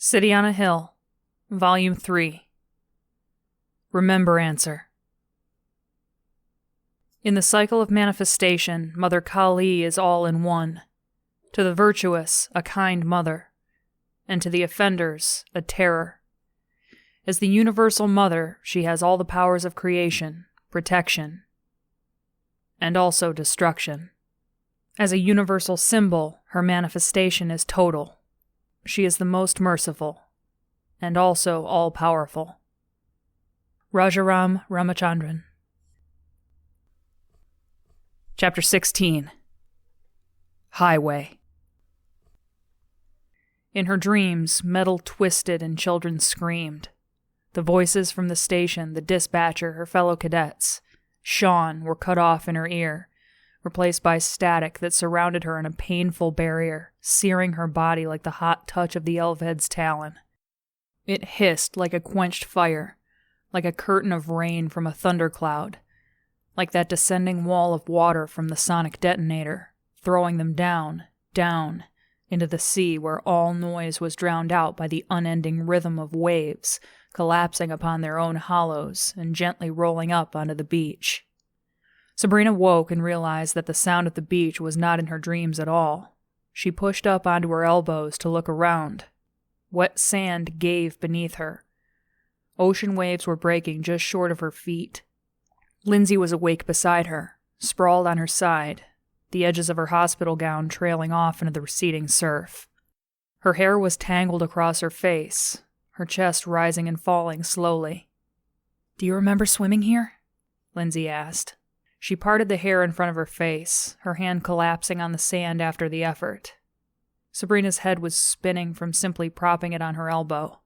City on a Hill, Volume 3. Remember Answer. In the cycle of manifestation, Mother Kali is all in one. To the virtuous, a kind mother, and to the offenders, a terror. As the universal mother, she has all the powers of creation, protection, and also destruction. As a universal symbol, her manifestation is total. She is the most merciful, and also all-powerful. Rajaram Ramachandran. Chapter 16. Highway. In her dreams, metal twisted and children screamed. The voices from the station, the dispatcher, her fellow cadets, Sean, were cut off in her ear, replaced by static that surrounded her in a painful barrier, searing her body like the hot touch of the Elved's talon. It hissed like a quenched fire, like a curtain of rain from a thundercloud, like that descending wall of water from the sonic detonator, throwing them down, down, into the sea where all noise was drowned out by the unending rhythm of waves collapsing upon their own hollows and gently rolling up onto the beach. Sabrina woke and realized that the sound at the beach was not in her dreams at all. She pushed up onto her elbows to look around. Wet sand gave beneath her. Ocean waves were breaking just short of her feet. Lindsey was awake beside her, sprawled on her side, the edges of her hospital gown trailing off into the receding surf. Her hair was tangled across her face, her chest rising and falling slowly. "Do you remember swimming here?" Lindsey asked. She parted the hair in front of her face, her hand collapsing on the sand after the effort. Sabrina's head was spinning from simply propping it on her elbow.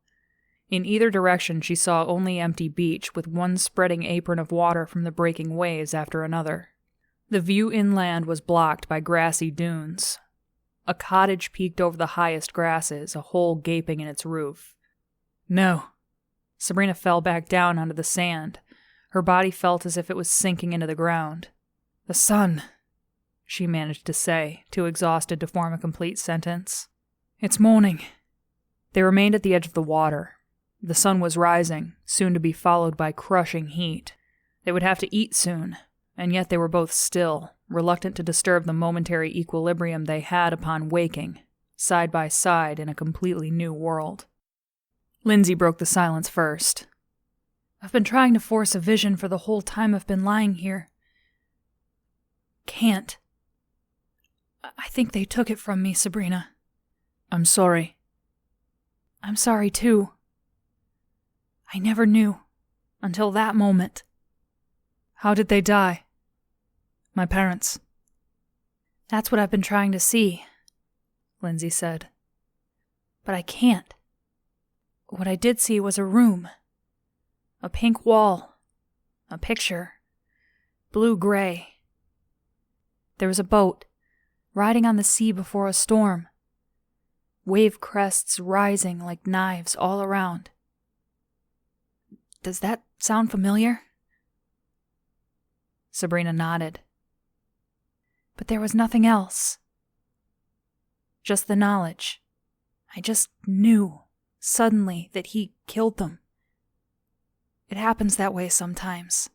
In either direction she saw only empty beach, with one spreading apron of water from the breaking waves after another. The view inland was blocked by grassy dunes. A cottage peeked over the highest grasses, a hole gaping in its roof. No. Sabrina fell back down onto the sand. Her body felt as if it was sinking into the ground. "The sun," she managed to say, too exhausted to form a complete sentence. "It's morning." They remained at the edge of the water. The sun was rising, soon to be followed by crushing heat. They would have to eat soon, and yet they were both still, reluctant to disturb the momentary equilibrium they had upon waking, side by side in a completely new world. Lindsey broke the silence first. "I've been trying to force a vision for the whole time I've been lying here. Can't. I think they took it from me, Sabrina." "I'm sorry." "I'm sorry, too. I never knew, until that moment." "How did they die?" "My parents." "That's what I've been trying to see," Lindsey said. "But I can't. What I did see was a room. A pink wall. A picture. Blue-gray. There was a boat, riding on the sea before a storm. Wave crests rising like knives all around. Does that sound familiar?" Sabrina nodded. "But there was nothing else. Just the knowledge. I just knew, suddenly, that he killed them. It happens that way sometimes.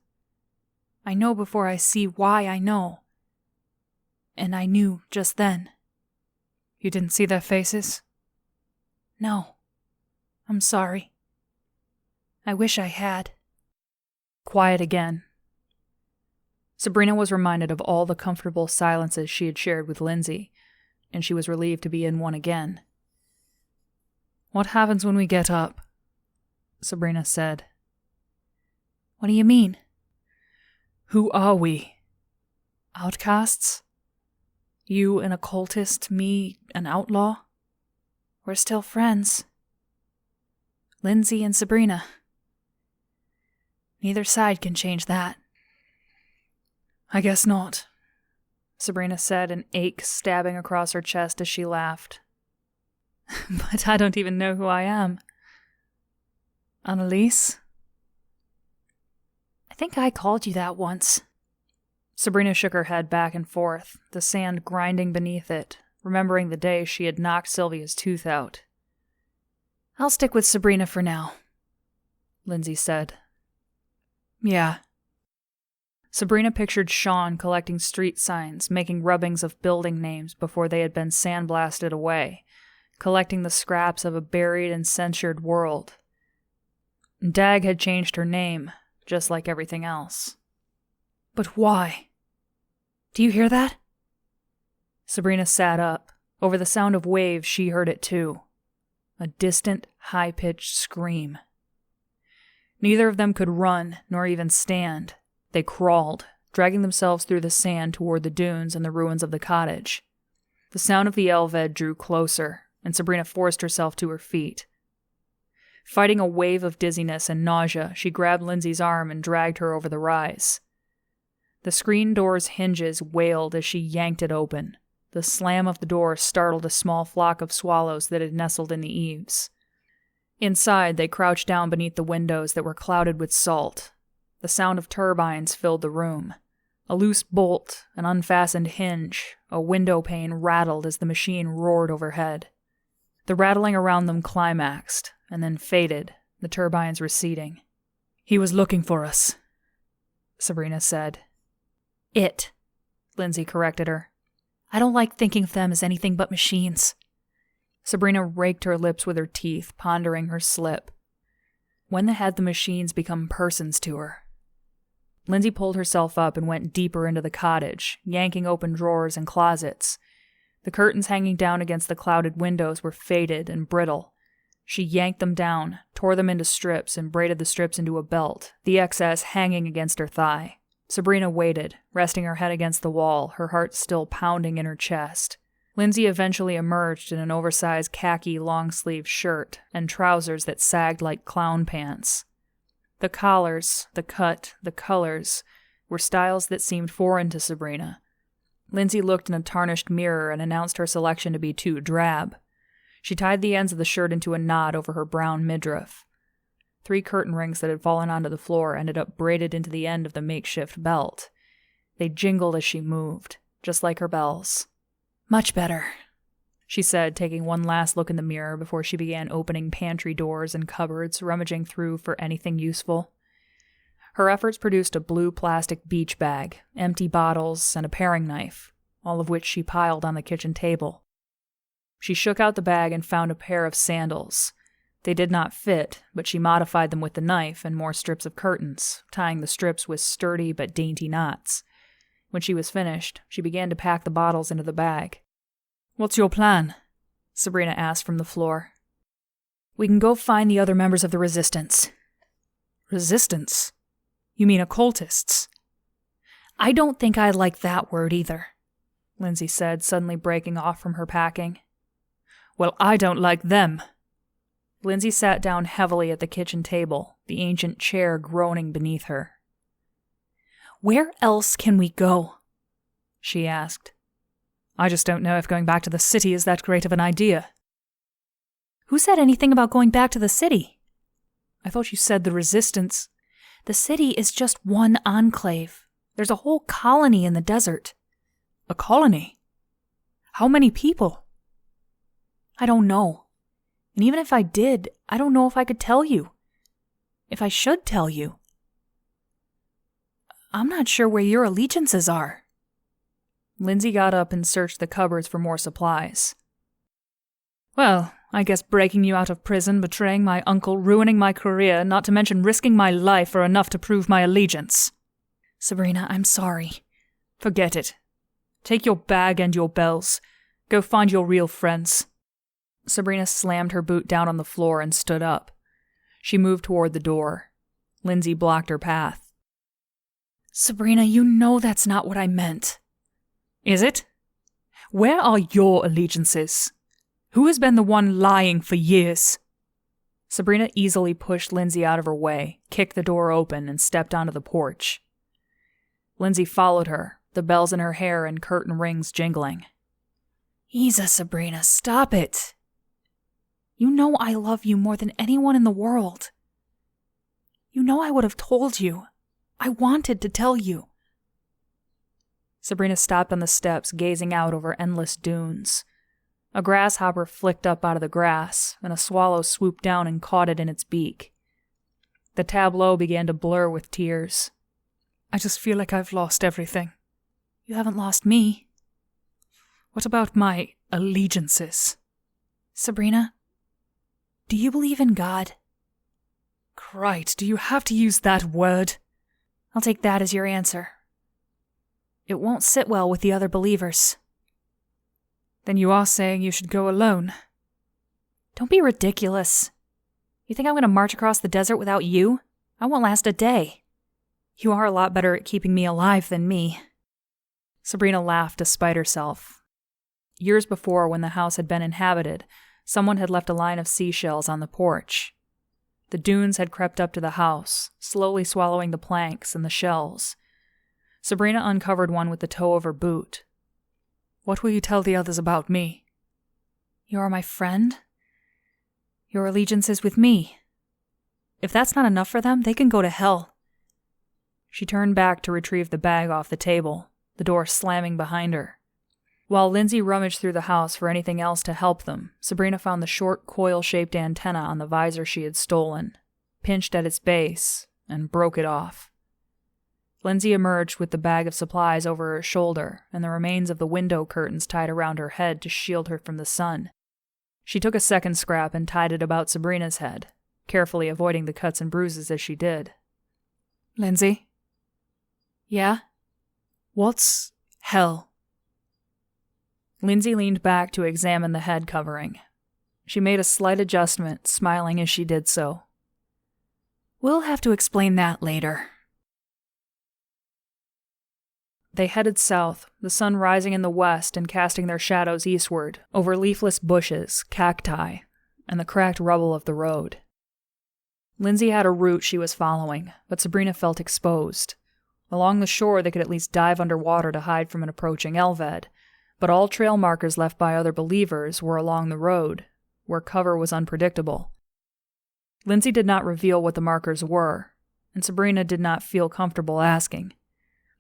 I know before I see why I know. And I knew just then." "You didn't see their faces?" "No. I'm sorry. I wish I had." Quiet again. Sabrina was reminded of all the comfortable silences she had shared with Lindsey, and she was relieved to be in one again. "What happens when we get up?" Sabrina said. "What do you mean?" "Who are we? Outcasts? You an occultist, me an outlaw?" "We're still friends. Lindsey and Sabrina. Neither side can change that." "I guess not," Sabrina said, an ache stabbing across her chest as she laughed. "But I don't even know who I am." "Annalise?" "I think I called you that once." Sabrina shook her head back and forth, the sand grinding beneath it, remembering the day she had knocked Sylvia's tooth out. I'll stick with Sabrina for now, Lindsey said. Yeah. Sabrina pictured Sean collecting street signs, making rubbings of building names before they had been sandblasted away, collecting the scraps of a buried and censured world. Dag had changed her name, just like everything else. But why? Do you hear that? Sabrina sat up. Over the sound of waves, she heard it too. A distant, high-pitched scream. Neither of them could run, nor even stand. They crawled, dragging themselves through the sand toward the dunes and the ruins of the cottage. The sound of the Elved drew closer, and Sabrina forced herself to her feet. Fighting a wave of dizziness and nausea, she grabbed Lindsey's arm and dragged her over the rise. The screen door's hinges wailed as she yanked it open. The slam of the door startled a small flock of swallows that had nestled in the eaves. Inside, they crouched down beneath the windows that were clouded with salt. The sound of turbines filled the room. A loose bolt, an unfastened hinge, a window pane rattled as the machine roared overhead. The rattling around them climaxed, and then faded, the turbines receding. "He was looking for us," Sabrina said. "It," Lindsey corrected her. "I don't like thinking of them as anything but machines." Sabrina raked her lips with her teeth, pondering her slip. When had the machines become persons to her? Lindsey pulled herself up and went deeper into the cottage, yanking open drawers and closets. The curtains hanging down against the clouded windows were faded and brittle. She yanked them down, tore them into strips, and braided the strips into a belt, the excess hanging against her thigh. Sabrina waited, resting her head against the wall, her heart still pounding in her chest. Lindsey eventually emerged in an oversized khaki long-sleeve shirt and trousers that sagged like clown pants. The collars, the cut, the colors were styles that seemed foreign to Sabrina. Lindsey looked in a tarnished mirror and announced her selection to be too drab. She tied the ends of the shirt into a knot over her brown midriff. 3 curtain rings that had fallen onto the floor ended up braided into the end of the makeshift belt. They jingled as she moved, just like her bells. "Much better," she said, taking one last look in the mirror before she began opening pantry doors and cupboards, rummaging through for anything useful. Her efforts produced a blue plastic beach bag, empty bottles, and a paring knife, all of which she piled on the kitchen table. She shook out the bag and found a pair of sandals. They did not fit, but she modified them with the knife and more strips of curtains, tying the strips with sturdy but dainty knots. When she was finished, she began to pack the bottles into the bag. "What's your plan?" Sabrina asked from the floor. "We can go find the other members of the Resistance." "Resistance? You mean occultists?" "I don't think I like that word either," Lindsey said, suddenly breaking off from her packing. "Well, I don't like them." Lindsey sat down heavily at the kitchen table, the ancient chair groaning beneath her. "Where else can we go?" she asked. "I just don't know if going back to the city is that great of an idea." "Who said anything about going back to the city?" "I thought you said the Resistance." "The city is just one enclave. There's a whole colony in the desert." "A colony? How many people?" "I don't know. And even if I did, I don't know if I could tell you. If I should tell you. I'm not sure where your allegiances are." Lindsey got up and searched the cupboards for more supplies. "Well, I guess breaking you out of prison, betraying my uncle, ruining my career, not to mention risking my life are enough to prove my allegiance." "Sabrina, I'm sorry." "Forget it. Take your bag and your bells. Go find your real friends." Sabrina slammed her boot down on the floor and stood up. She moved toward the door. Lindsey blocked her path. "Sabrina, you know that's not what I meant." "Is it? Where are your allegiances? Who has been the one lying for years?" Sabrina easily pushed Lindsey out of her way, kicked the door open, and stepped onto the porch. Lindsey followed her, the bells in her hair and curtain rings jingling. "Easa, Sabrina, stop it. You know I love you more than anyone in the world. You know I would have told you. I wanted to tell you." Sabrina stopped on the steps, gazing out over endless dunes. A grasshopper flicked up out of the grass, and a swallow swooped down and caught it in its beak. The tableau began to blur with tears. I just feel like I've lost everything. You haven't lost me. What about my allegiances? Sabrina, do you believe in God? Christ, do you have to use that word? I'll take that as your answer. It won't sit well with the other believers. Then you are saying you should go alone? Don't be ridiculous. You think I'm going to march across the desert without you? I won't last a day. You are a lot better at keeping me alive than me. Sabrina laughed despite herself. Years before, when the house had been inhabited, someone had left a line of seashells on the porch. The dunes had crept up to the house, slowly swallowing the planks and the shells. Sabrina uncovered one with the toe of her boot. What will you tell the others about me? You are my friend. Your allegiance is with me. If that's not enough for them, they can go to hell. She turned back to retrieve the bag off the table, the door slamming behind her. While Lindsey rummaged through the house for anything else to help them, Sabrina found the short, coil-shaped antenna on the visor she had stolen, pinched at its base, and broke it off. Lindsey emerged with the bag of supplies over her shoulder and the remains of the window curtains tied around her head to shield her from the sun. She took a second scrap and tied it about Sabrina's head, carefully avoiding the cuts and bruises as she did. Lindsey? Yeah? What's hell? Lindsey leaned back to examine the head covering. She made a slight adjustment, smiling as she did so. We'll have to explain that later. They headed south, the sun rising in the west and casting their shadows eastward, over leafless bushes, cacti, and the cracked rubble of the road. Lindsey had a route she was following, but Sabrina felt exposed. Along the shore they could at least dive underwater to hide from an approaching Elved, but all trail markers left by other believers were along the road, where cover was unpredictable. Lindsey did not reveal what the markers were, and Sabrina did not feel comfortable asking.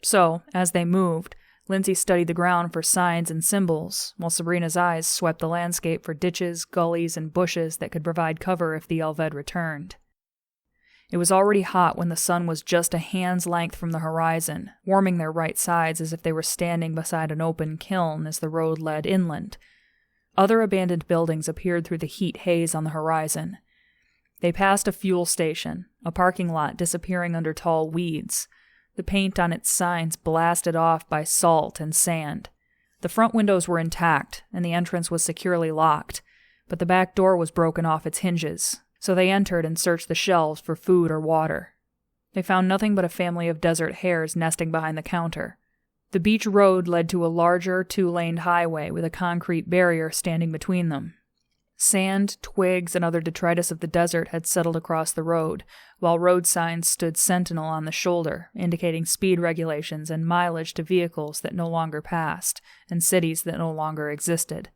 So, as they moved, Lindsey studied the ground for signs and symbols, while Sabrina's eyes swept the landscape for ditches, gullies, and bushes that could provide cover if the Elved returned. It was already hot when the sun was just a hand's length from the horizon, warming their right sides as if they were standing beside an open kiln as the road led inland. Other abandoned buildings appeared through the heat haze on the horizon. They passed a fuel station, a parking lot disappearing under tall weeds, the paint on its signs blasted off by salt and sand. The front windows were intact, and the entrance was securely locked, but the back door was broken off its hinges, so they entered and searched the shelves for food or water. They found nothing but a family of desert hares nesting behind the counter. The beach road led to a larger, two-laned highway with a concrete barrier standing between them. Sand, twigs, and other detritus of the desert had settled across the road, while road signs stood sentinel on the shoulder, indicating speed regulations and mileage to vehicles that no longer passed, and cities that no longer existed.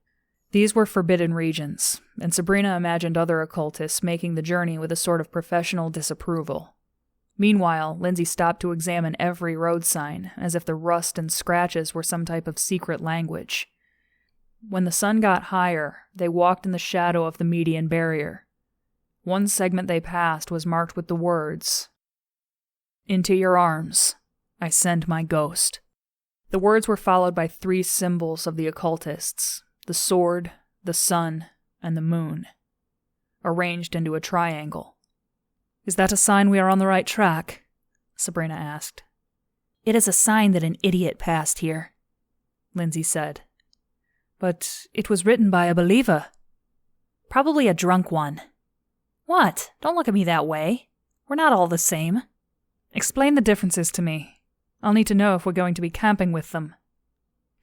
These were forbidden regions, and Sabrina imagined other occultists making the journey with a sort of professional disapproval. Meanwhile, Lindsey stopped to examine every road sign, as if the rust and scratches were some type of secret language. When the sun got higher, they walked in the shadow of the median barrier. One segment they passed was marked with the words, "Into your arms, I send my ghost." The words were followed by 3 symbols of the occultists, the sword, the sun, and the moon, arranged into a triangle. "Is that a sign we are on the right track?" Sabrina asked. "It is a sign that an idiot passed here," Lindsey said. "But it was written by a believer." "Probably a drunk one." "What? Don't look at me that way. We're not all the same." "Explain the differences to me. I'll need to know if we're going to be camping with them."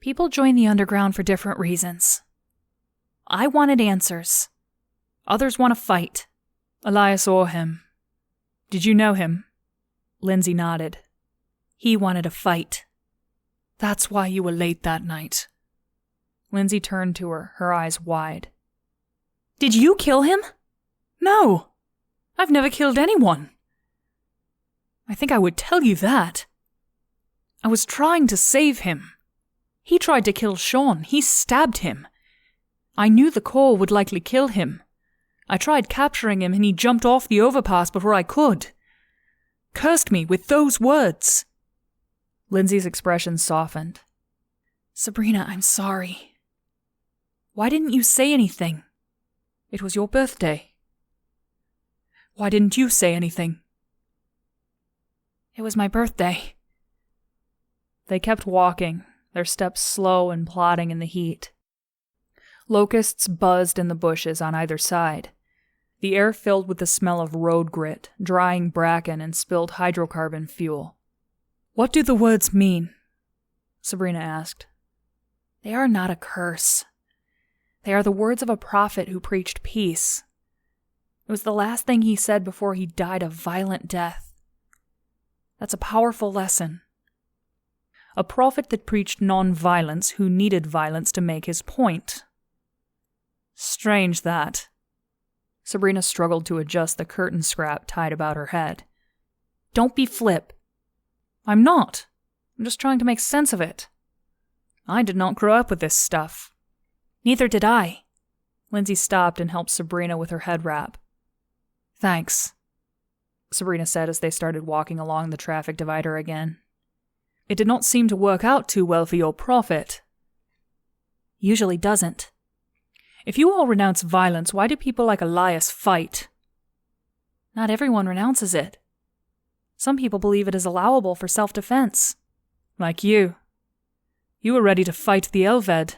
"People join the underground for different reasons. I wanted answers. Others want to fight." "Elias saw him. Did you know him?" Lindsey nodded. "He wanted to fight." "That's why you were late that night." Lindsey turned to her, her eyes wide. "Did you kill him?" "No. I've never killed anyone." "I think I would tell you that. I was trying to save him. He tried to kill Sean. He stabbed him. I knew the core would likely kill him. I tried capturing him and he jumped off the overpass before I could. Cursed me with those words. Lindsey's expression softened. Sabrina, I'm sorry. Why didn't you say anything? It was your birthday. Why didn't you say anything? It was my birthday. They kept walking, their steps slow and plodding in the heat. Locusts buzzed in the bushes on either side. The air filled with the smell of road grit, drying bracken, and spilled hydrocarbon fuel. What do the words mean? Sabrina asked. They are not a curse. They are the words of a prophet who preached peace. It was the last thing he said before he died a violent death. That's a powerful lesson. A prophet that preached non-violence who needed violence to make his point. Strange that. Sabrina struggled to adjust the curtain scrap tied about her head. Don't be flip. I'm not. I'm just trying to make sense of it. I did not grow up with this stuff. Neither did I. Lindsey stopped and helped Sabrina with her head wrap. Thanks, Sabrina said as they started walking along the traffic divider again. It did not seem to work out too well for your prophet. Usually doesn't. If you all renounce violence, why do people like Elias fight? Not everyone renounces it. Some people believe it is allowable for self-defense. Like you. You were ready to fight the Elved.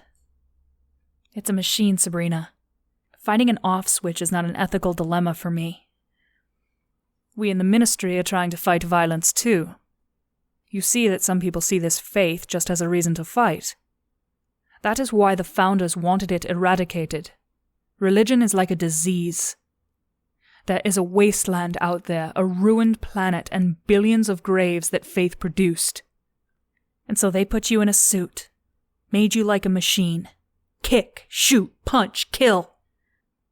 It's a machine, Sabrina. Finding an off switch is not an ethical dilemma for me. We in the ministry are trying to fight violence too. You see that some people see this faith just as a reason to fight. That is why the founders wanted it eradicated. Religion is like a disease. There is a wasteland out there, a ruined planet, and billions of graves that faith produced. And so they put you in a suit, made you like a machine. Kick, shoot, punch, kill.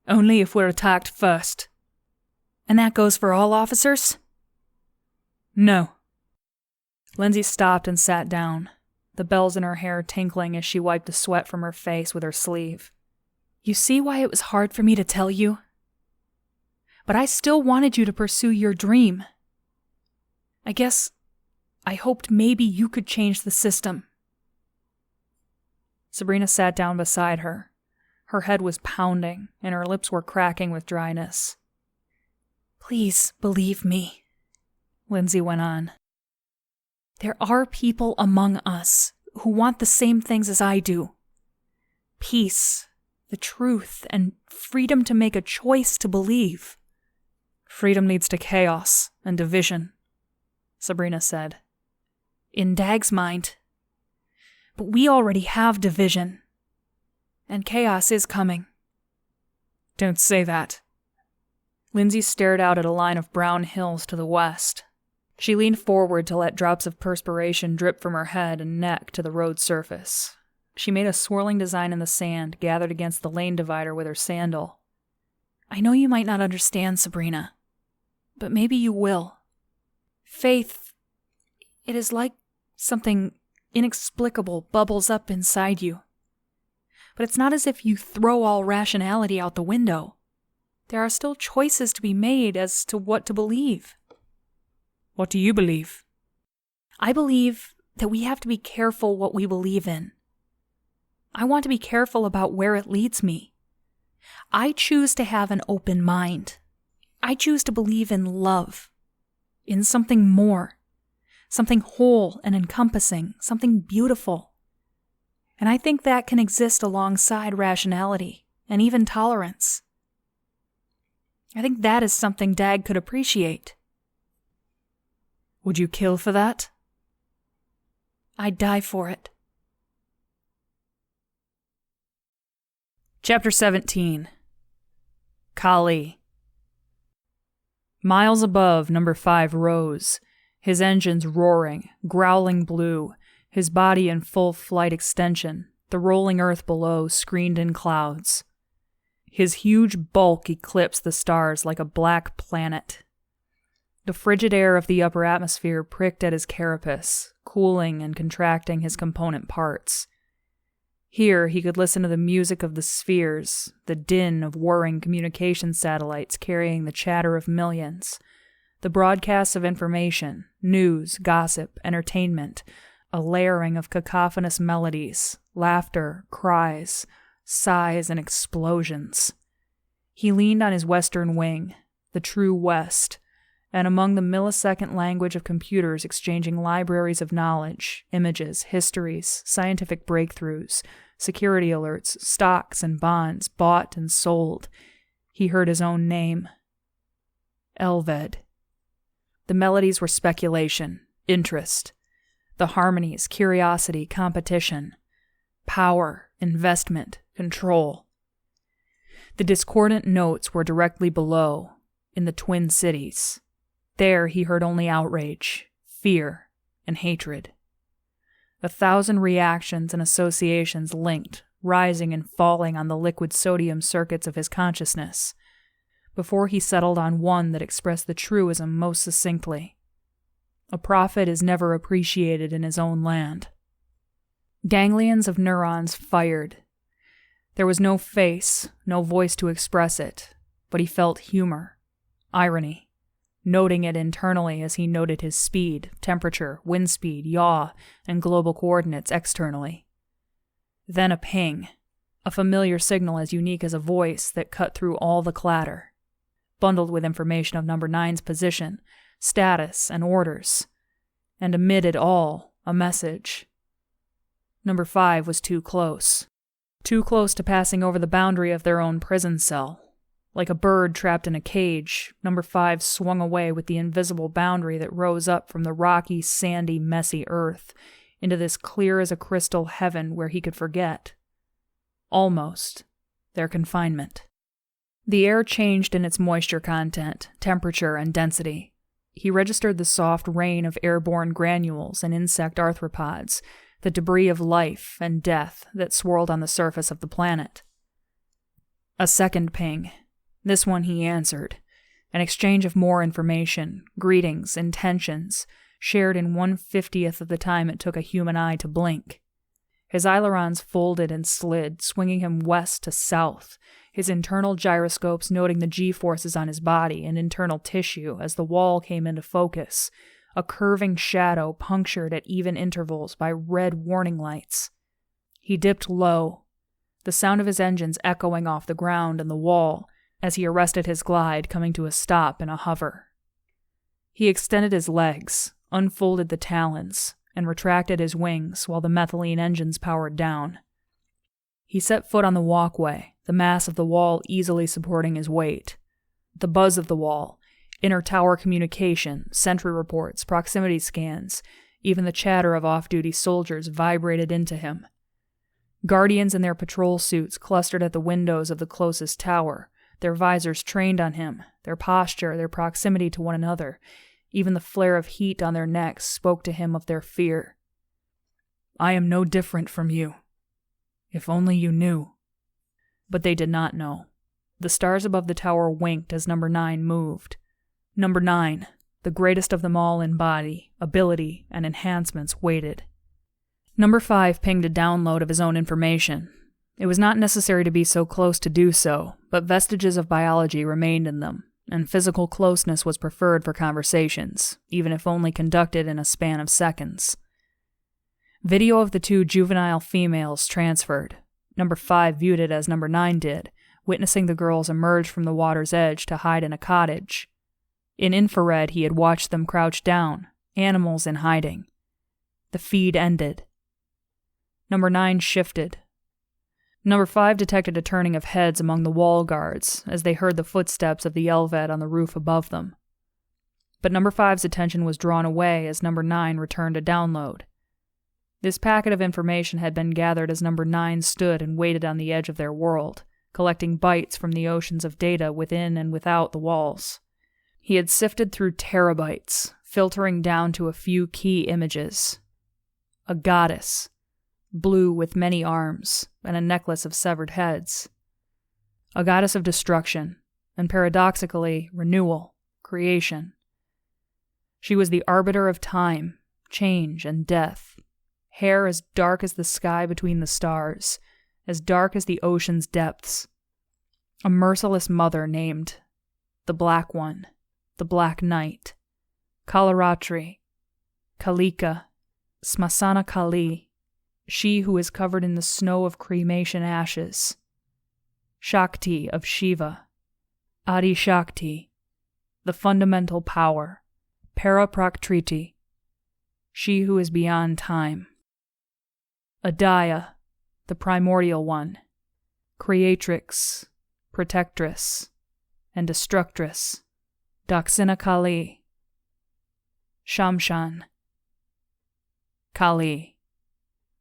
Only if we're attacked first. And that goes for all officers? No. Lindsey stopped and sat down, the bells in her hair tinkling as she wiped the sweat from her face with her sleeve. You see why it was hard for me to tell you? But I still wanted you to pursue your dream. I guess I hoped maybe you could change the system. Sabrina sat down beside her. Her head was pounding, and her lips were cracking with dryness. Please believe me, Lindsey went on. There are people among us who want the same things as I do. Peace, the truth, and freedom to make a choice to believe. Freedom leads to chaos and division, Sabrina said. In Dag's mind. But we already have division. And chaos is coming. Don't say that. Lindsey stared out at a line of brown hills to the west. She leaned forward to let drops of perspiration drip from her head and neck to the road surface. She made a swirling design in the sand, gathered against the lane divider with her sandal. I know you might not understand, Sabrina, but maybe you will. Faith, it is like something inexplicable bubbles up inside you. But it's not as if you throw all rationality out the window. There are still choices to be made as to what to believe. What do you believe? I believe that we have to be careful what we believe in. I want to be careful about where it leads me. I choose to have an open mind. I choose to believe in love, in something more, something whole and encompassing, something beautiful. And I think that can exist alongside rationality and even tolerance. I think that is something Dag could appreciate. Would you kill for that? I'd die for it. Chapter 17. Kali. Miles above, Number 5 rose, his engines roaring, growling blue, his body in full flight extension, the rolling earth below screened in clouds. His huge bulk eclipsed the stars like a black planet. The frigid air of the upper atmosphere pricked at his carapace, cooling and contracting his component parts. Here he could listen to the music of the spheres, the din of whirring communication satellites carrying the chatter of millions, the broadcasts of information, news, gossip, entertainment, a layering of cacophonous melodies, laughter, cries, sighs, and explosions. He leaned on his western wing, the true West, and among the millisecond language of computers exchanging libraries of knowledge, images, histories, scientific breakthroughs, security alerts, stocks and bonds bought and sold, he heard his own name. Elved. The melodies were speculation, interest. The harmonies, curiosity, competition, power, investment, control. The discordant notes were directly below, in the Twin Cities. There he heard only outrage, fear, and hatred. 1,000 reactions and associations linked, rising and falling on the liquid sodium circuits of his consciousness, before he settled on one that expressed the truism most succinctly. A prophet is never appreciated in his own land. Ganglions of neurons fired. There was no face, no voice to express it, but he felt humor, irony, noting it internally as he noted his speed, temperature, wind speed, yaw, and global coordinates externally. Then a ping, a familiar signal as unique as a voice that cut through all the clatter, bundled with information of Number 9's position, status, and orders, and amid it all, a message. Number 5 was too close to passing over the boundary of their own prison cell. Like a bird trapped in a cage, Number 5 swung away with the invisible boundary that rose up from the rocky, sandy, messy earth into this clear-as-a-crystal heaven where he could forget. Almost. Their confinement. The air changed in its moisture content, temperature, and density. He registered the soft rain of airborne granules and insect arthropods, the debris of life and death that swirled on the surface of the planet. A second ping. This one he answered. An exchange of more information, greetings, intentions, shared in 1/50th of the time it took a human eye to blink. His ailerons folded and slid, swinging him west to south, his internal gyroscopes noting the G-forces on his body and internal tissue as the wall came into focus, a curving shadow punctured at even intervals by red warning lights. He dipped low, the sound of his engines echoing off the ground and the wall as he arrested his glide, coming to a stop in a hover. He extended his legs, unfolded the talons, and retracted his wings while the methylene engines powered down. He set foot on the walkway, the mass of the wall easily supporting his weight. The buzz of the wall, inter-tower communication, sentry reports, proximity scans, even the chatter of off-duty soldiers vibrated into him. Guardians in their patrol suits clustered at the windows of the closest tower, their visors trained on him, their posture, their proximity to one another. Even the flare of heat on their necks spoke to him of their fear. "I am no different from you. If only you knew." But they did not know. The stars above the tower winked as Number 9 moved. Number 9, the greatest of them all in body, ability, and enhancements, waited. Number 5 pinged a download of his own information. It was not necessary to be so close to do so, but vestiges of biology remained in them, and physical closeness was preferred for conversations, even if only conducted in a span of seconds. Video of the 2 juvenile females transferred. Number 5 viewed it as Number 9 did, witnessing the girls emerge from the water's edge to hide in a cottage. In infrared, he had watched them crouch down, animals in hiding. The feed ended. Number 9 shifted. Number 5 detected a turning of heads among the wall guards as they heard the footsteps of the Elved on the roof above them. But Number 5's attention was drawn away as Number 9 returned a download. This packet of information had been gathered as Number 9 stood and waited on the edge of their world, collecting bytes from the oceans of data within and without the walls. He had sifted through terabytes, filtering down to a few key images. A goddess, blue with many arms and a necklace of severed heads. A goddess of destruction, and paradoxically, renewal, creation. She was the arbiter of time, change, and death, hair as dark as the sky between the stars, as dark as the ocean's depths. A merciless mother named the Black One, the Black Knight, Kalaratri, Kalika, Smasana Kali, she who is covered in the snow of cremation ashes, Shakti of Shiva, Adi Shakti, the fundamental power, Parapraktriti, she who is beyond time, Adaya, the primordial one, creatrix, protectress, and destructress, Daksina Kali, Shamshan, Kali.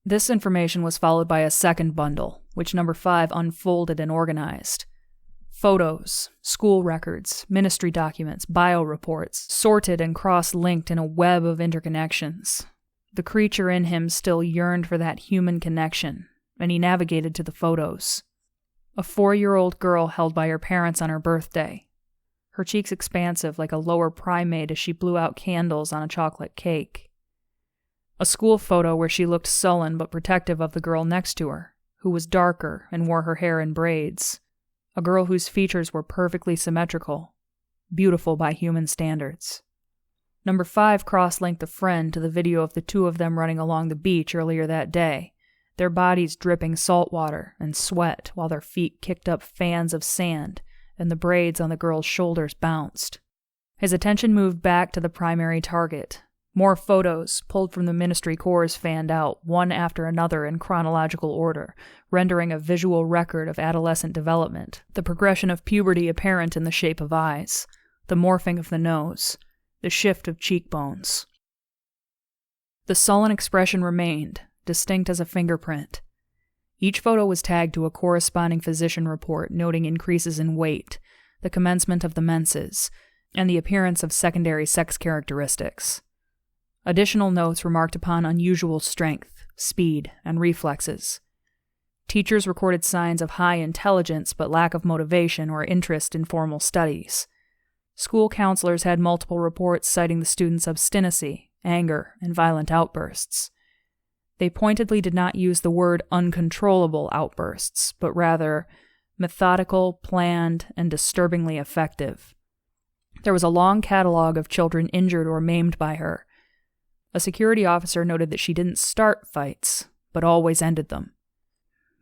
This information was followed by a second bundle, which number 5 unfolded and organized. Photos, school records, ministry documents, bio-reports, sorted and cross-linked in a web of interconnections. The creature in him still yearned for that human connection, and he navigated to the photos. A 4-year-old girl held by her parents on her birthday, her cheeks expansive like a lower primate as she blew out candles on a chocolate cake. A school photo where she looked sullen but protective of the girl next to her, who was darker and wore her hair in braids. A girl whose features were perfectly symmetrical, beautiful by human standards. Number 5 cross-linked a friend to the video of the two of them running along the beach earlier that day, their bodies dripping salt water and sweat while their feet kicked up fans of sand and the braids on the girl's shoulders bounced. His attention moved back to the primary target. More photos, pulled from the ministry cores, fanned out, one after another in chronological order, rendering a visual record of adolescent development, the progression of puberty apparent in the shape of eyes, the morphing of the nose, the shift of cheekbones. The sullen expression remained, distinct as a fingerprint. Each photo was tagged to a corresponding physician report noting increases in weight, the commencement of the menses, and the appearance of secondary sex characteristics. Additional notes remarked upon unusual strength, speed, and reflexes. Teachers recorded signs of high intelligence but lack of motivation or interest in formal studies. School counselors had multiple reports citing the students' obstinacy, anger, and violent outbursts. They pointedly did not use the word uncontrollable outbursts, but rather methodical, planned, and disturbingly effective. There was a long catalog of children injured or maimed by her. A security officer noted that she didn't start fights, but always ended them.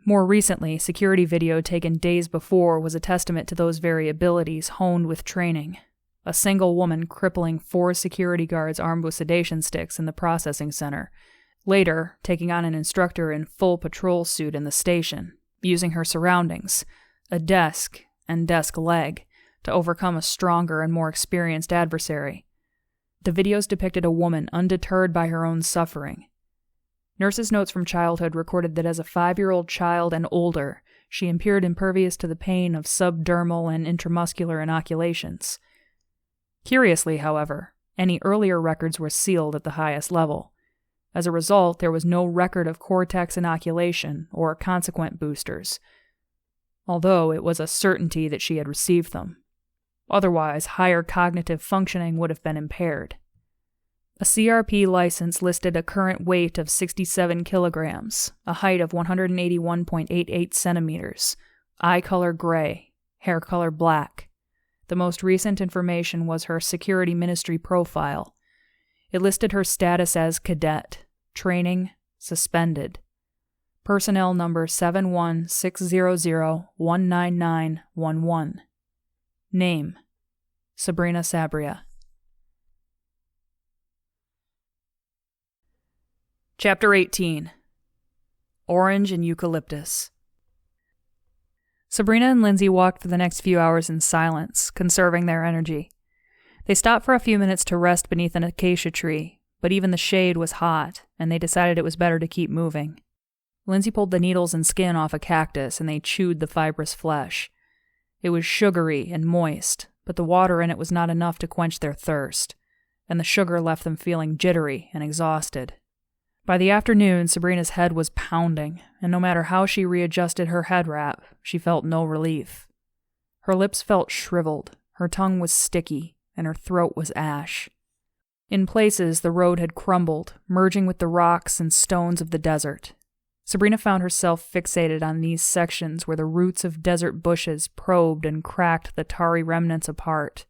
More recently, security video taken days before was a testament to those very abilities honed with training. A single woman crippling 4 security guards armed with sedation sticks in the processing center, later taking on an instructor in full patrol suit in the station, using her surroundings, a desk and desk leg, to overcome a stronger and more experienced adversary. The videos depicted a woman undeterred by her own suffering. Nurses' notes from childhood recorded that as a 5-year-old child and older, she appeared impervious to the pain of subdermal and intramuscular inoculations. Curiously, however, any earlier records were sealed at the highest level. As a result, there was no record of cortex inoculation or consequent boosters, although it was a certainty that she had received them. Otherwise, higher cognitive functioning would have been impaired. A CRP license listed a current weight of 67 kilograms, a height of 181.88 centimeters, eye color gray, hair color black. The most recent information was her security ministry profile. It listed her status as cadet, training, suspended. Personnel number 71600-19911. Name: Sabrina Sabria. Chapter 18. Orange and Eucalyptus. Sabrina and Lindsey walked for the next few hours in silence, conserving their energy. They stopped for a few minutes to rest beneath an acacia tree, but even the shade was hot, and they decided it was better to keep moving. Lindsey pulled the needles and skin off a cactus, and they chewed the fibrous flesh. It was sugary and moist, but the water in it was not enough to quench their thirst, and the sugar left them feeling jittery and exhausted. By the afternoon, Sabrina's head was pounding, and no matter how she readjusted her head wrap, she felt no relief. Her lips felt shriveled, her tongue was sticky, and her throat was ash. In places, the road had crumbled, merging with the rocks and stones of the desert. Sabrina found herself fixated on these sections where the roots of desert bushes probed and cracked the tarry remnants apart.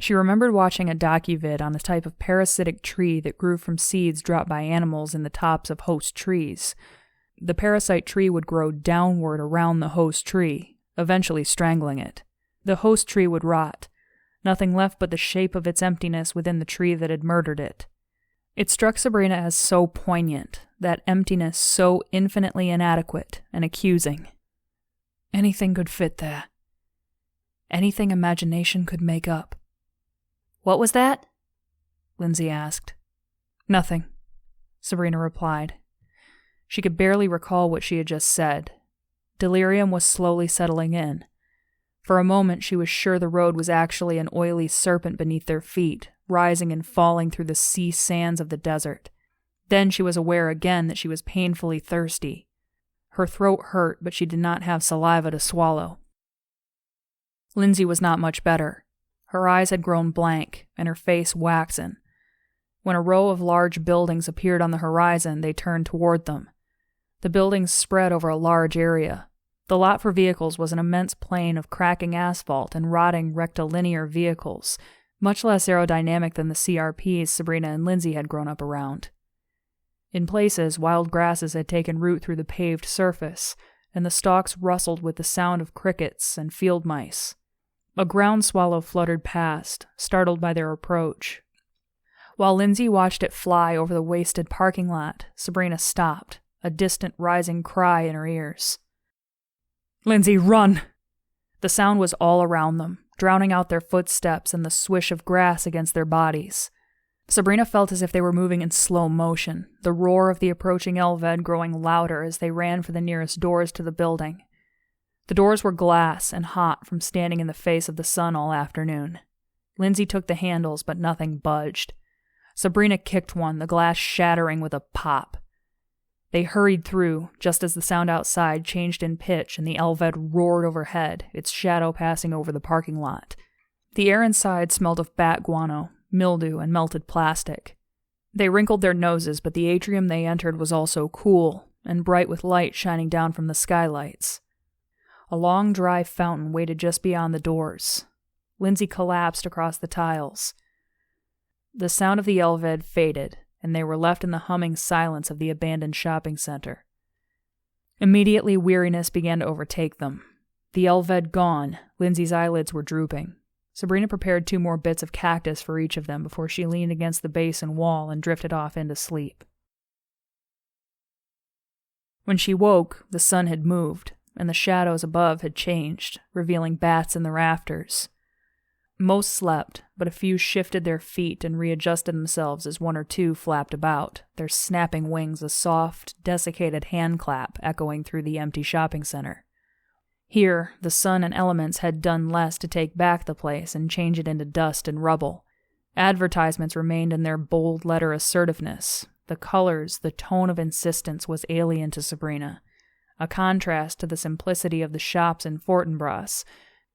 She remembered watching a docuvid on a type of parasitic tree that grew from seeds dropped by animals in the tops of host trees. The parasite tree would grow downward around the host tree, eventually strangling it. The host tree would rot, nothing left but the shape of its emptiness within the tree that had murdered it. It struck Sabrina as so poignant, that emptiness so infinitely inadequate and accusing. Anything could fit there. Anything imagination could make up. "What was that?" Lindsey asked. "Nothing," Sabrina replied. She could barely recall what she had just said. Delirium was slowly settling in. For a moment she was sure the road was actually an oily serpent beneath their feet, rising and falling through the sea sands of the desert. Then she was aware again that she was painfully thirsty. Her throat hurt, but she did not have saliva to swallow. Lindsey was not much better. Her eyes had grown blank, and her face waxen. When a row of large buildings appeared on the horizon, they turned toward them. The buildings spread over a large area. The lot for vehicles was an immense plain of cracking asphalt and rotting rectilinear vehicles, much less aerodynamic than the CRPs Sabrina and Lindsey had grown up around. In places, wild grasses had taken root through the paved surface, and the stalks rustled with the sound of crickets and field mice. A ground swallow fluttered past, startled by their approach. While Lindsey watched it fly over the wasted parking lot, Sabrina stopped, a distant rising cry in her ears. "Lindsey, run!" The sound was all around them, drowning out their footsteps and the swish of grass against their bodies. Sabrina felt as if they were moving in slow motion, the roar of the approaching Elved growing louder as they ran for the nearest doors to the building. The doors were glass and hot from standing in the face of the sun all afternoon. Lindsey took the handles, but nothing budged. Sabrina kicked one, the glass shattering with a pop. They hurried through, just as the sound outside changed in pitch and the Elved roared overhead, its shadow passing over the parking lot. The air inside smelled of bat guano, mildew, and melted plastic. They wrinkled their noses, but the atrium they entered was also cool, and bright with light shining down from the skylights. A long, dry fountain waited just beyond the doors. Lindsey collapsed across the tiles. The sound of the Elved faded, and they were left in the humming silence of the abandoned shopping center. Immediately, weariness began to overtake them. The Elved gone, Lindsey's eyelids were drooping. Sabrina prepared 2 more bits of cactus for each of them before she leaned against the basin wall and drifted off into sleep. When she woke, the sun had moved, and the shadows above had changed, revealing bats in the rafters. Most slept, but a few shifted their feet and readjusted themselves as 1 or 2 flapped about, their snapping wings a soft, desiccated handclap echoing through the empty shopping center. Here, the sun and elements had done less to take back the place and change it into dust and rubble. Advertisements remained in their bold letter assertiveness. The colors, the tone of insistence was alien to Sabrina, a contrast to the simplicity of the shops in Fortinbras,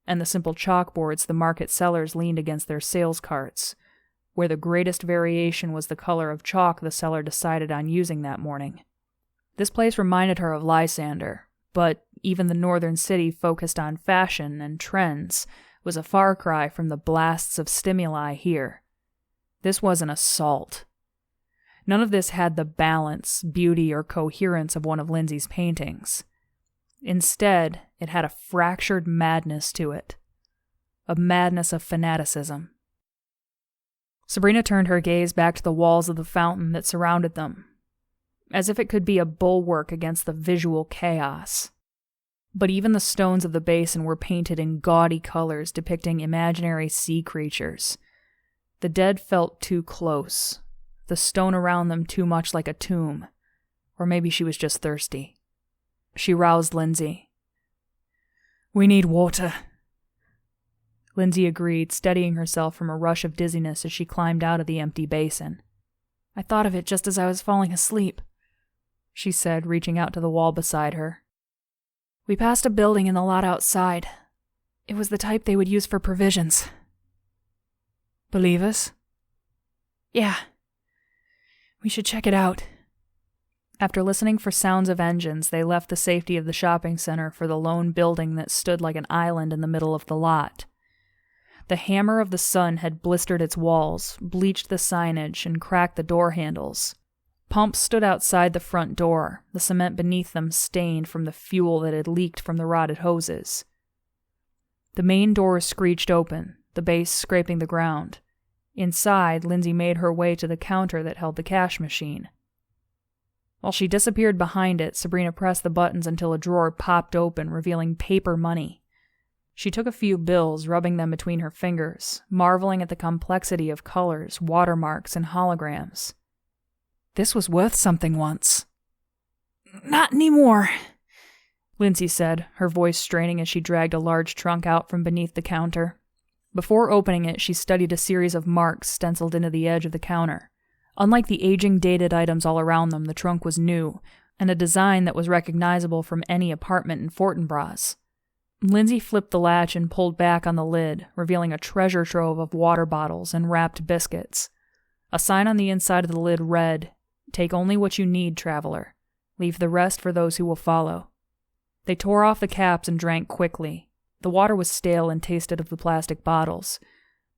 and the simple chalkboards the market sellers leaned against their sales carts, where the greatest variation was the color of chalk the seller decided on using that morning. This place reminded her of Lysander, but even the northern city focused on fashion and trends was a far cry from the blasts of stimuli here. This was an assault. None of this had the balance, beauty, or coherence of one of Lindsey's paintings. Instead, it had a fractured madness to it. A madness of fanaticism. Sabrina turned her gaze back to the walls of the fountain that surrounded them, as if it could be a bulwark against the visual chaos. But even the stones of the basin were painted in gaudy colors depicting imaginary sea creatures. The dead felt too close, the stone around them too much like a tomb. Or maybe she was just thirsty. She roused Lindsey. "We need water." Lindsey agreed, steadying herself from a rush of dizziness as she climbed out of the empty basin. "I thought of it just as I was falling asleep," she said, reaching out to the wall beside her. "We passed a building in the lot outside. It was the type they would use for provisions." "Believe us?" Yeah. We should check it out. After listening for sounds of engines, they left the safety of the shopping center for the lone building that stood like an island in the middle of the lot. The hammer of the sun had blistered its walls, bleached the signage, and cracked the door handles. Pumps stood outside the front door, the cement beneath them stained from the fuel that had leaked from the rotted hoses. The main door screeched open, the base scraping the ground. Inside, Lindsey made her way to the counter that held the cash machine. While she disappeared behind it, Sabrina pressed the buttons until a drawer popped open, revealing paper money. She took a few bills, rubbing them between her fingers, marveling at the complexity of colors, watermarks, and holograms. This was worth something once. Not anymore, Lindsey said, her voice straining as she dragged a large trunk out from beneath the counter. Before opening it, she studied a series of marks stenciled into the edge of the counter. Unlike the aging, dated items all around them, the trunk was new, and a design that was recognizable from any apartment in Fortinbras. Lindsey flipped the latch and pulled back on the lid, revealing a treasure trove of water bottles and wrapped biscuits. A sign on the inside of the lid read, "Take only what you need, traveler. Leave the rest for those who will follow." They tore off the caps and drank quickly. The water was stale and tasted of the plastic bottles,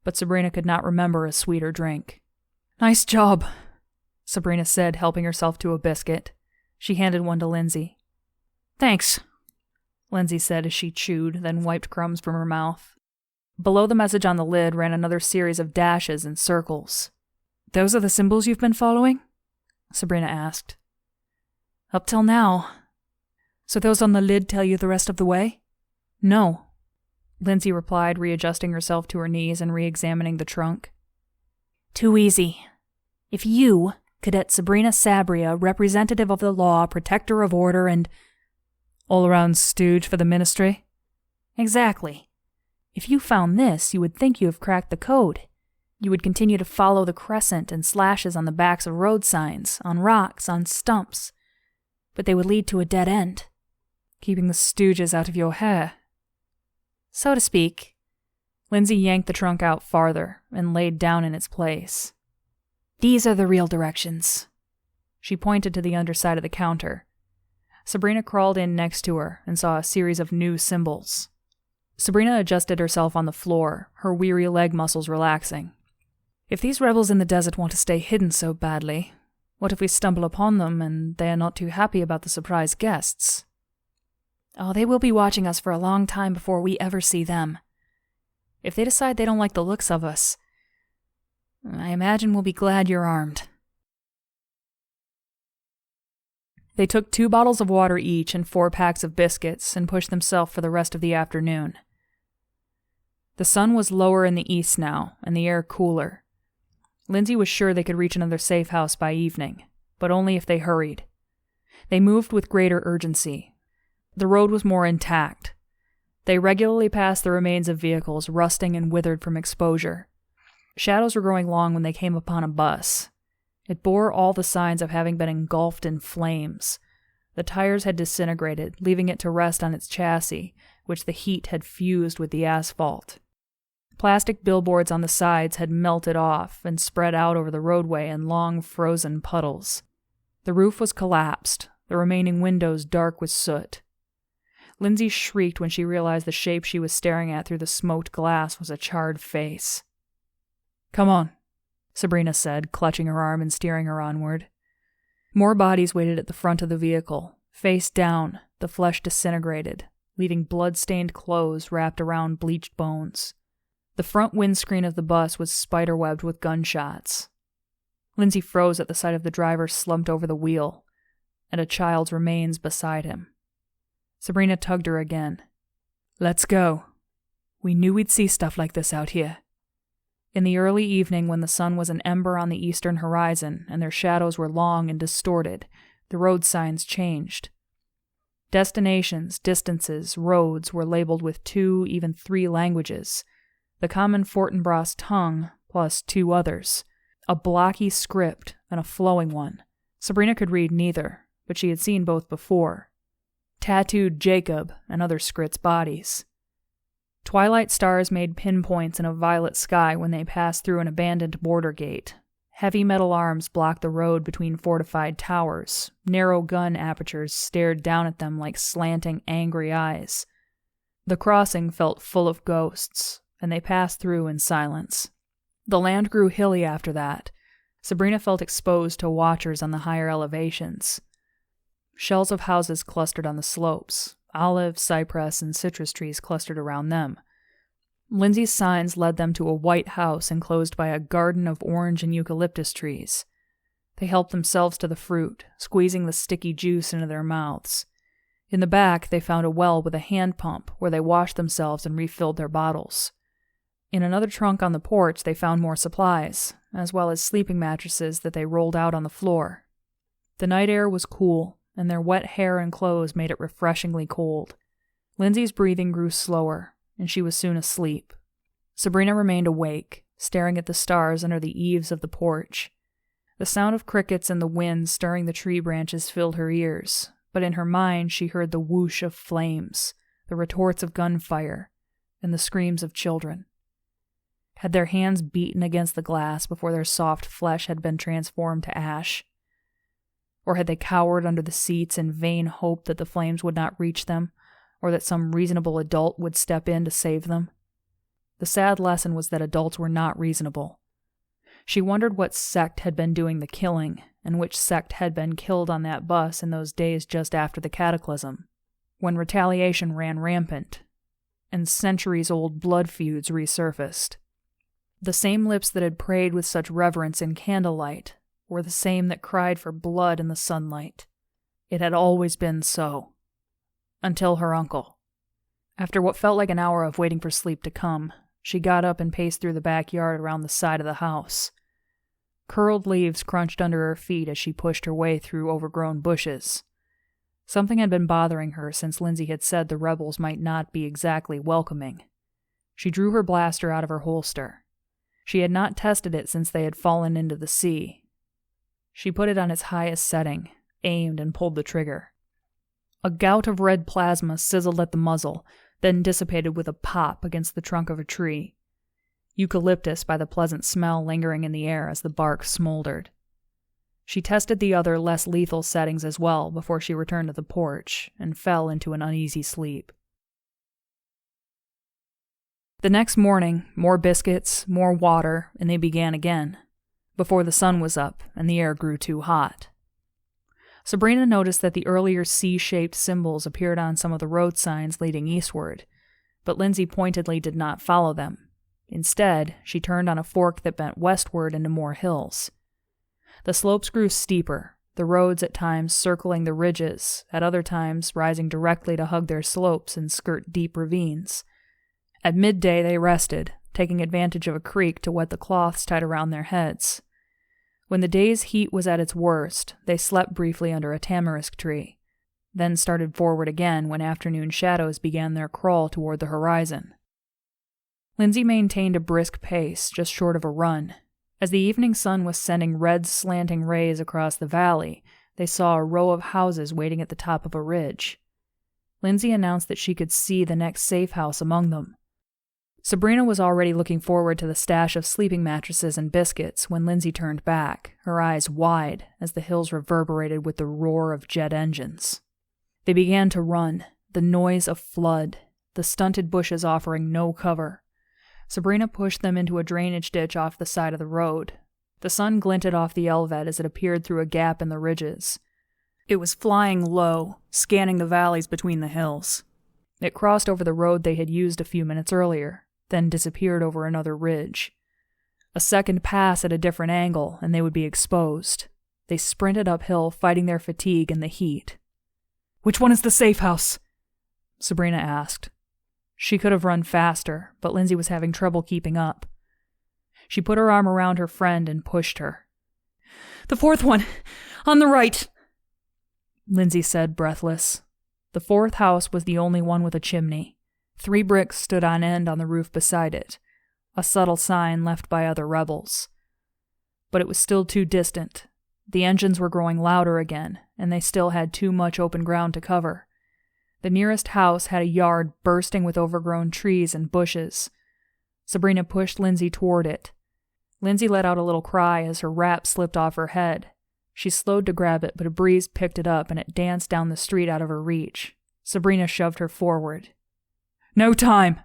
but Sabrina could not remember a sweeter drink. "Nice job," Sabrina said, helping herself to a biscuit. She handed one to Lindsey. "Thanks," Lindsey said as she chewed, then wiped crumbs from her mouth. Below the message on the lid ran another series of dashes and circles. "Those are the symbols you've been following?" Sabrina asked. "Up till now." "So those on the lid tell you the rest of the way?" "No," Lindsey replied, readjusting herself to her knees and re-examining the trunk. "Too easy. If you, Cadet Sabrina Sabria, representative of the law, protector of order, and all-around stooge for the ministry?" "Exactly. If you found this, you would think you have cracked the code. You would continue to follow the crescent and slashes on the backs of road signs, on rocks, on stumps. But they would lead to a dead end." "Keeping the stooges out of your hair?" "So to speak." Lindsey yanked the trunk out farther and laid down in its place. "These are the real directions." She pointed to the underside of the counter. Sabrina crawled in next to her and saw a series of new symbols. Sabrina adjusted herself on the floor, her weary leg muscles relaxing. "If these rebels in the desert want to stay hidden so badly, what if we stumble upon them and they are not too happy about the surprise guests?" "Oh, they will be watching us for a long time before we ever see them. If they decide they don't like the looks of us, I imagine we'll be glad you're armed." They took 2 bottles of water each and 4 packs of biscuits and pushed themselves for the rest of the afternoon. The sun was lower in the east now, and the air cooler. Lindsey was sure they could reach another safe house by evening, but only if they hurried. They moved with greater urgency. The road was more intact. They regularly passed the remains of vehicles rusting and withered from exposure. Shadows were growing long when they came upon a bus. It bore all the signs of having been engulfed in flames. The tires had disintegrated, leaving it to rest on its chassis, which the heat had fused with the asphalt. Plastic billboards on the sides had melted off and spread out over the roadway in long frozen puddles. The roof was collapsed, the remaining windows dark with soot. Lindsey shrieked when she realized the shape she was staring at through the smoked glass was a charred face. "Come on," Sabrina said, clutching her arm and steering her onward. More bodies waited at the front of the vehicle. Face down, the flesh disintegrated, leaving blood-stained clothes wrapped around bleached bones. The front windscreen of the bus was spiderwebbed with gunshots. Lindsey froze at the sight of the driver slumped over the wheel, and a child's remains beside him. Sabrina tugged her again. "Let's go. We knew we'd see stuff like this out here." In the early evening, when the sun was an ember on the eastern horizon and their shadows were long and distorted, the road signs changed. Destinations, distances, roads were labeled with 2, even 3 languages. The common Fortinbras tongue, plus 2 others. A blocky script and a flowing one. Sabrina could read neither, but she had seen both before. Tattooed Jacob and other Skrit's bodies. Twilight stars made pinpoints in a violet sky when they passed through an abandoned border gate. Heavy metal arms blocked the road between fortified towers. Narrow gun apertures stared down at them like slanting, angry eyes. The crossing felt full of ghosts, and they passed through in silence. The land grew hilly after that. Sabrina felt exposed to watchers on the higher elevations. Shells of houses clustered on the slopes. Olive, cypress, and citrus trees clustered around them. Lindsey's signs led them to a white house enclosed by a garden of orange and eucalyptus trees. They helped themselves to the fruit, squeezing the sticky juice into their mouths. In the back, they found a well with a hand pump where they washed themselves and refilled their bottles. In another trunk on the porch, they found more supplies, as well as sleeping mattresses that they rolled out on the floor. The night air was cool, and their wet hair and clothes made it refreshingly cold. Lindsey's breathing grew slower, and she was soon asleep. Sabrina remained awake, staring at the stars under the eaves of the porch. The sound of crickets and the wind stirring the tree branches filled her ears, but in her mind she heard the whoosh of flames, the retorts of gunfire, and the screams of children. Had their hands beaten against the glass before their soft flesh had been transformed to ash? Or had they cowered under the seats in vain hope that the flames would not reach them, or that some reasonable adult would step in to save them? The sad lesson was that adults were not reasonable. She wondered what sect had been doing the killing, and which sect had been killed on that bus in those days just after the cataclysm, when retaliation ran rampant, and centuries-old blood feuds resurfaced. The same lips that had prayed with such reverence in candlelight were the same that cried for blood in the sunlight. It had always been so. Until her uncle. After what felt like an hour of waiting for sleep to come, she got up and paced through the backyard around the side of the house. Curled leaves crunched under her feet as she pushed her way through overgrown bushes. Something had been bothering her since Lindsey had said the rebels might not be exactly welcoming. She drew her blaster out of her holster. She had not tested it since they had fallen into the sea. She put it on its highest setting, aimed, and pulled the trigger. A gout of red plasma sizzled at the muzzle, then dissipated with a pop against the trunk of a tree. Eucalyptus by the pleasant smell lingering in the air as the bark smoldered. She tested the other, less lethal settings as well before she returned to the porch and fell into an uneasy sleep. The next morning, more biscuits, more water, and they began again, before the sun was up and the air grew too hot. Sabrina noticed that the earlier C-shaped symbols appeared on some of the road signs leading eastward, but Lindsey pointedly did not follow them. Instead, she turned on a fork that bent westward into more hills. The slopes grew steeper, the roads at times circling the ridges, at other times rising directly to hug their slopes and skirt deep ravines. At midday they rested, taking advantage of a creek to wet the cloths tied around their heads. When the day's heat was at its worst, they slept briefly under a tamarisk tree, then started forward again when afternoon shadows began their crawl toward the horizon. Lindsey maintained a brisk pace, just short of a run. As the evening sun was sending red slanting rays across the valley, they saw a row of houses waiting at the top of a ridge. Lindsey announced that she could see the next safe house among them. Sabrina was already looking forward to the stash of sleeping mattresses and biscuits when Lindsey turned back, her eyes wide as the hills reverberated with the roar of jet engines. They began to run, the noise of flood, the stunted bushes offering no cover. Sabrina pushed them into a drainage ditch off the side of the road. The sun glinted off the Elvet as it appeared through a gap in the ridges. It was flying low, scanning the valleys between the hills. It crossed over the road they had used a few minutes earlier, then disappeared over another ridge. A second pass at a different angle, and they would be exposed. They sprinted uphill, fighting their fatigue and the heat. "Which one is the safe house?" Sabrina asked. She could have run faster, but Lindsey was having trouble keeping up. She put her arm around her friend and pushed her. "The fourth one! On the right!" Lindsey said, breathless. The fourth house was the only one with a chimney. 3 bricks stood on end on the roof beside it, a subtle sign left by other rebels. But it was still too distant. The engines were growing louder again, and they still had too much open ground to cover. The nearest house had a yard bursting with overgrown trees and bushes. Sabrina pushed Lindsey toward it. Lindsey let out a little cry as her wrap slipped off her head. She slowed to grab it, but a breeze picked it up and it danced down the street out of her reach. Sabrina shoved her forward. "No time!"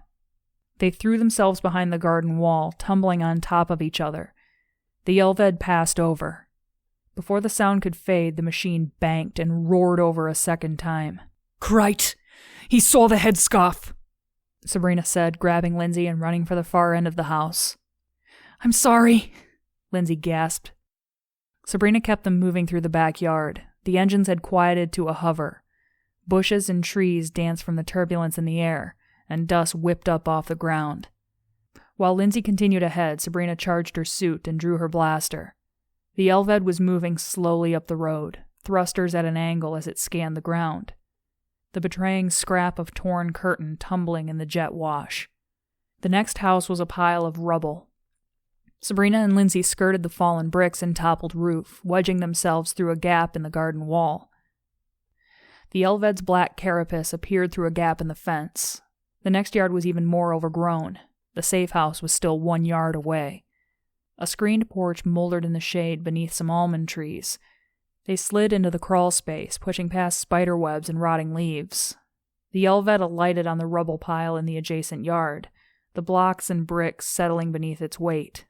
They threw themselves behind the garden wall, tumbling on top of each other. The Elved passed over. Before the sound could fade, the machine banked and roared over a second time. "Crite! He saw the headscarf!" Sabrina said, grabbing Lindsey and running for the far end of the house. "I'm sorry," Lindsey gasped. Sabrina kept them moving through the backyard. The engines had quieted to a hover. Bushes and trees danced from the turbulence in the air, and dust whipped up off the ground. While Lindsey continued ahead, Sabrina charged her suit and drew her blaster. The Elved was moving slowly up the road, thrusters at an angle as it scanned the ground. The betraying scrap of torn curtain tumbling in the jet wash. The next house was a pile of rubble. Sabrina and Lindsey skirted the fallen bricks and toppled roof, wedging themselves through a gap in the garden wall. The Elved's black carapace appeared through a gap in the fence. The next yard was even more overgrown. The safe house was still 1 yard away. A screened porch moldered in the shade beneath some almond trees. They slid into the crawl space, pushing past spider webs and rotting leaves. The Elved alighted on the rubble pile in the adjacent yard, the blocks and bricks settling beneath its weight.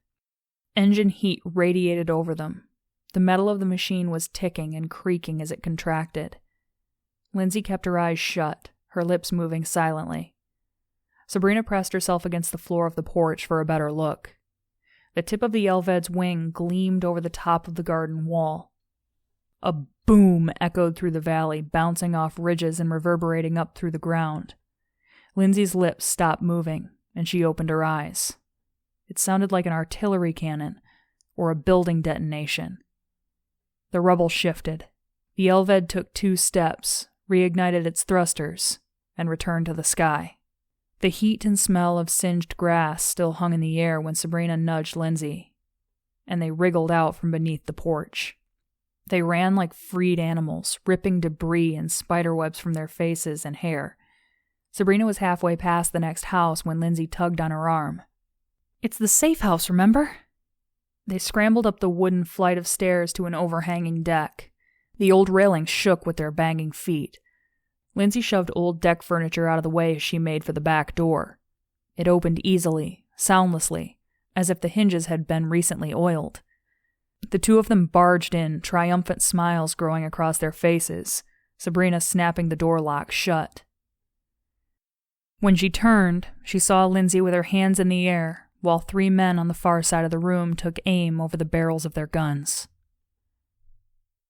Engine heat radiated over them. The metal of the machine was ticking and creaking as it contracted. Lindsey kept her eyes shut, her lips moving silently. Sabrina pressed herself against the floor of the porch for a better look. The tip of the Elved's wing gleamed over the top of the garden wall. A boom echoed through the valley, bouncing off ridges and reverberating up through the ground. Lindsey's lips stopped moving, and she opened her eyes. It sounded like an artillery cannon, or a building detonation. The rubble shifted. The Elved took 2 steps, reignited its thrusters, and returned to the sky. The heat and smell of singed grass still hung in the air when Sabrina nudged Lindsey, and they wriggled out from beneath the porch. They ran like freed animals, ripping debris and spiderwebs from their faces and hair. Sabrina was halfway past the next house when Lindsey tugged on her arm. "It's the safe house, remember?" They scrambled up the wooden flight of stairs to an overhanging deck. The old railings shook with their banging feet. Lindsey shoved old deck furniture out of the way as she made for the back door. It opened easily, soundlessly, as if the hinges had been recently oiled. The two of them barged in, triumphant smiles growing across their faces, Sabrina snapping the door lock shut. When she turned, she saw Lindsey with her hands in the air, while 3 men on the far side of the room took aim over the barrels of their guns.